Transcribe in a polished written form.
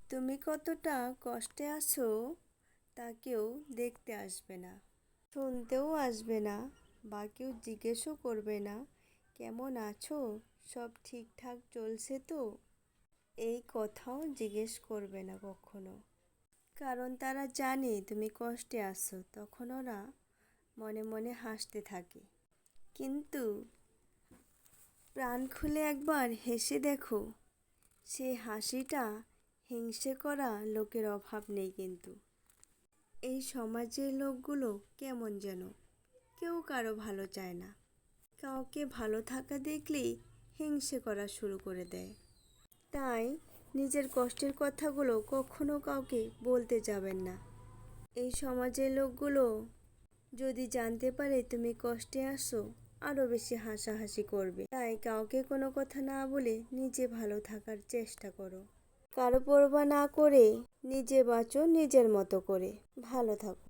তুমি কতটা কষ্টে আছো তা কেউ দেখতে আসবে না, শুনতেও আসবে না, বা কেউ জিজ্ঞেসও করবে না কেমন আছো, সব ঠিকঠাক চলছে তো। এই কথাও জিজ্ঞেস করবে না কখনো, কারণ তারা জানে তুমি কষ্টে আছো। তখন ওরা মনে মনে হাসতে থাকে, কিন্তু প্রাণ খুলে একবার হেসে দেখো, সেই হাসিটা হিংসে করা লোকের অভাব নেই। কিন্তু এই সমাজের লোকগুলো কেমন যেন কেউ কারো ভালো চায় না, কাউকে ভালো থাকা দেখলেই হিংসে করা শুরু করে দেয়। তাই নিজের কষ্টের কথাগুলো কখনো কাউকে বলতে যাবেন না। এই সমাজের লোকগুলো যদি জানতে পারে তুমি কষ্টে আসো, আরও বেশি হাসাহাসি করবে। তাই কাউকে কোনো কথা না বলে নিজে ভালো থাকার চেষ্টা করো, কারো পরোয়া না করে নিজে বাঁচো নিজের মতো করে, ভালো থাকো।